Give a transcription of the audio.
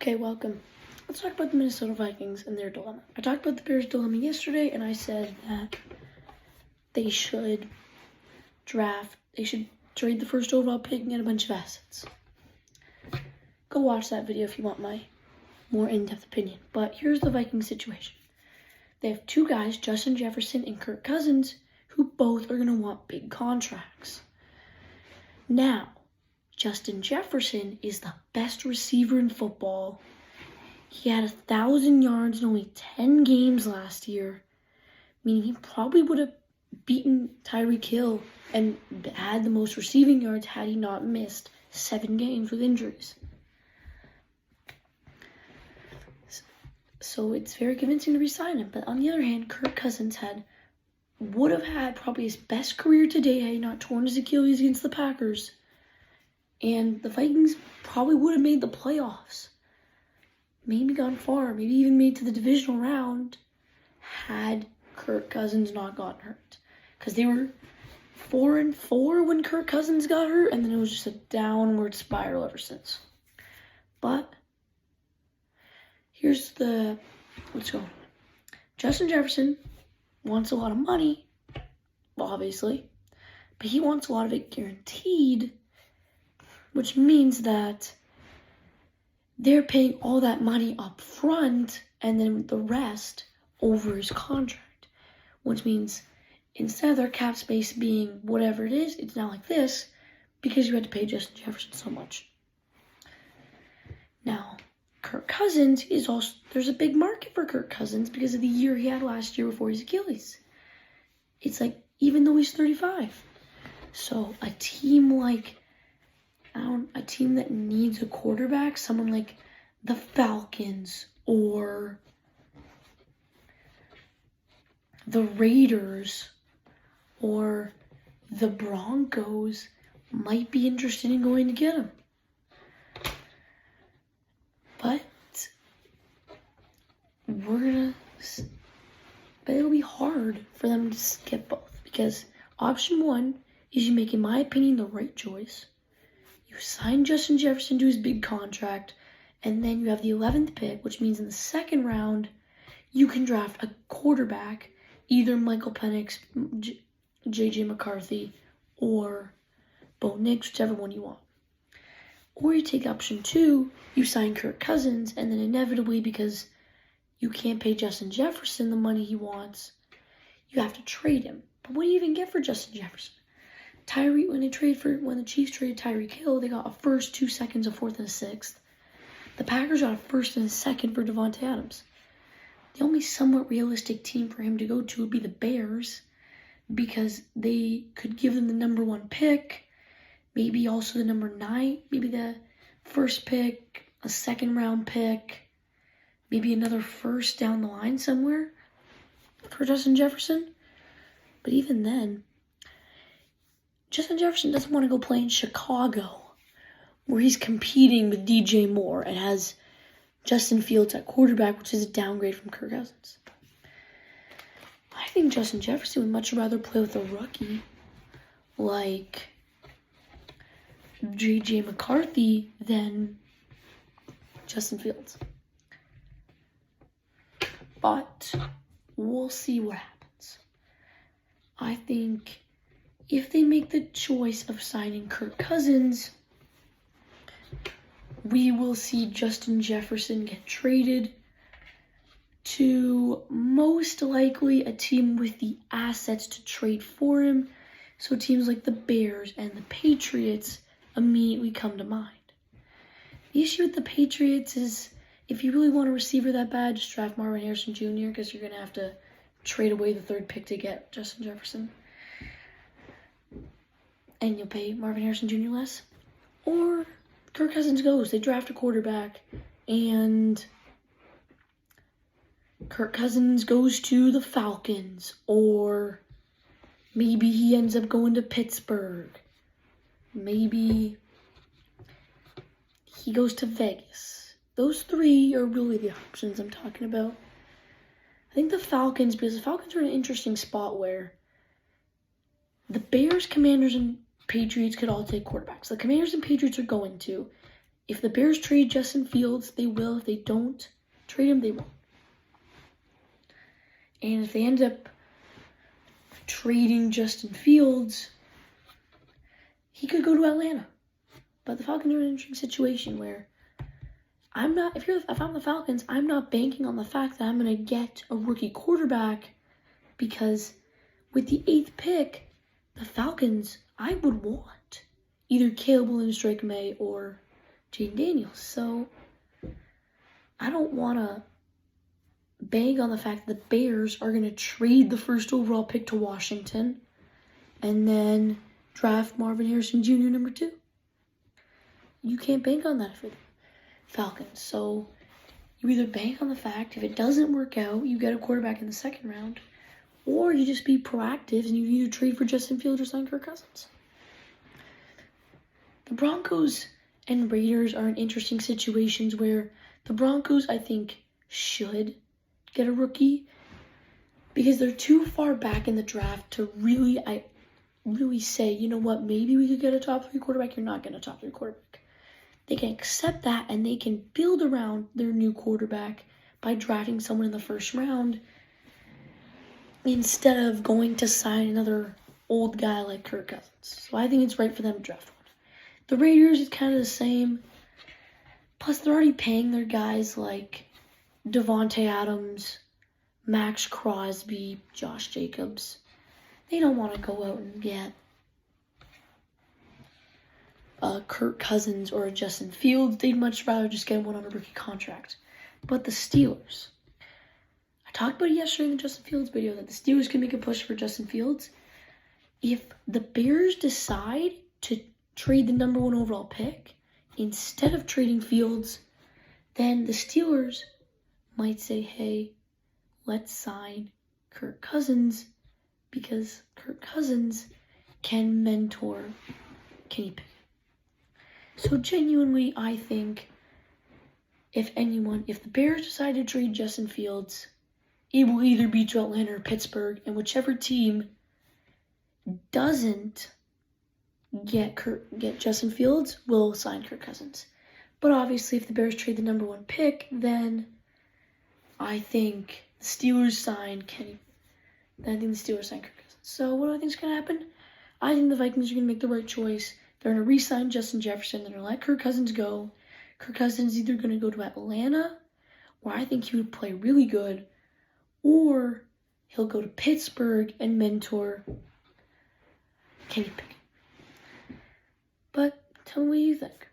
Okay, welcome. Let's talk about the Minnesota Vikings and their dilemma. I talked about the Bears' dilemma yesterday, and I said that they should trade the first overall pick and get a bunch of assets. Go watch that video if you want my more in-depth opinion. But here's the Vikings situation. They have two guys, Justin Jefferson and Kirk Cousins, who both are going to want big contracts. Now, Justin Jefferson is the best receiver in football. He had 1,000 yards in only 10 games last year, meaning he probably would have beaten Tyreek Hill and had the most receiving yards had he not missed 7 games with injuries. So it's very convincing to re-sign him. But on the other hand, Kirk Cousins would have had probably his best career to date had he not torn his Achilles against the Packers. And the Vikings probably would have made the playoffs. Maybe gone far, maybe even made to the divisional round had Kirk Cousins not gotten hurt. Because they were 4-4 when Kirk Cousins got hurt, and then it was just a downward spiral ever since. But here's what's going on. Justin Jefferson wants a lot of money, obviously, but he wants a lot of it guaranteed, which means that they're paying all that money up front and then the rest over his contract, which means instead of their cap space being whatever it is, it's now like this because you had to pay Justin Jefferson so much. Now, Kirk Cousins is also, there's a big market for Kirk Cousins because of the year he had last year before his Achilles. It's like, even though he's 35. So a team that needs a quarterback, someone like the Falcons or the Raiders or the Broncos might be interested in going to get him. But it'll be hard for them to get both because option one is you make, in my opinion, the right choice. You sign Justin Jefferson to his big contract, and then you have the 11th pick, which means in the second round, you can draft a quarterback, either Michael Penix, J.J. McCarthy, or Bo Nix, whichever one you want. Or you take option two, you sign Kirk Cousins, and then inevitably, because you can't pay Justin Jefferson the money he wants, you have to trade him. But what do you even get for Justin Jefferson? When the Chiefs traded Tyreek Hill, they got a first, 2 seconds, a fourth, and a sixth. The Packers got a first and a second for Davante Adams. The only somewhat realistic team for him to go to would be the Bears, because they could give them the number 1 pick, maybe also the number 9, maybe the first pick, a second round pick, maybe another first down the line somewhere for Justin Jefferson. But even then, Justin Jefferson doesn't want to go play in Chicago, where he's competing with DJ Moore and has Justin Fields at quarterback, which is a downgrade from Kirk Cousins. I think Justin Jefferson would much rather play with a rookie like J.J. McCarthy than Justin Fields. But we'll see what happens. I think if they make the choice of signing Kirk Cousins, we will see Justin Jefferson get traded to most likely a team with the assets to trade for him. So teams like the Bears and the Patriots immediately come to mind. The issue with the Patriots is if you really want a receiver that bad, just draft Marvin Harrison Jr. because you're going to have to trade away the 3rd pick to get Justin Jefferson. And you'll pay Marvin Harrison Jr. less. Or Kirk Cousins goes. They draft a quarterback, and Kirk Cousins goes to the Falcons. Or maybe he ends up going to Pittsburgh. Maybe he goes to Vegas. Those 3 are really the options I'm talking about. I think the Falcons, because the Falcons are in an interesting spot where the Bears, Commanders, and Patriots could all take quarterbacks. The Commanders and Patriots are going to. If the Bears trade Justin Fields, they will. If they don't trade him, they won't. And if they end up trading Justin Fields, he could go to Atlanta. But the Falcons are in an interesting situation where if I'm the Falcons, I'm not banking on the fact that I'm going to get a rookie quarterback, because with the 8th pick, the Falcons, I would want either Caleb Williams, Drake May, or Jaden Daniels. So I don't want to bank on the fact that the Bears are going to trade the first overall pick to Washington and then draft Marvin Harrison Jr. number 2. You can't bank on that for the Falcons. So you either bank on the fact if it doesn't work out, you get a quarterback in the 2nd round, or you just be proactive and you either trade for Justin Fields or sign Kirk Cousins. The Broncos and Raiders are in interesting situations where the Broncos, I think, should get a rookie because they're too far back in the draft to really say, you know what, maybe we could get a top 3 quarterback. You're not getting a top 3 quarterback. They can accept that and they can build around their new quarterback by drafting someone in the 1st round instead of going to sign another old guy like Kirk Cousins. So I think it's right for them to draft one. The Raiders is kind of the same. Plus, they're already paying their guys like Devontae Adams, Max Crosby, Josh Jacobs. They don't want to go out and get Kirk Cousins or a Justin Fields. They'd much rather just get one on a rookie contract. But the Steelers, I talked about it yesterday in the Justin Fields video that the Steelers can make a push for Justin Fields. If the Bears decide to trade the number 1 overall pick instead of trading Fields, then the Steelers might say, hey, let's sign Kirk Cousins because Kirk Cousins can mentor Kenny Pickett. So genuinely, I think if the Bears decide to trade Justin Fields, it will either be to Atlanta or Pittsburgh, and whichever team doesn't get Justin Fields will sign Kirk Cousins. But obviously, if the Bears trade the number 1 pick, then I think the Steelers sign Kenny. Then I think the Steelers sign Kirk Cousins. So what do I think is going to happen? I think the Vikings are going to make the right choice. They're going to re-sign Justin Jefferson. They're going to let Kirk Cousins go. Kirk Cousins is either going to go to Atlanta, where I think he would play really good, or he'll go to Pittsburgh and mentor Kenny Pickett. But tell me what you think.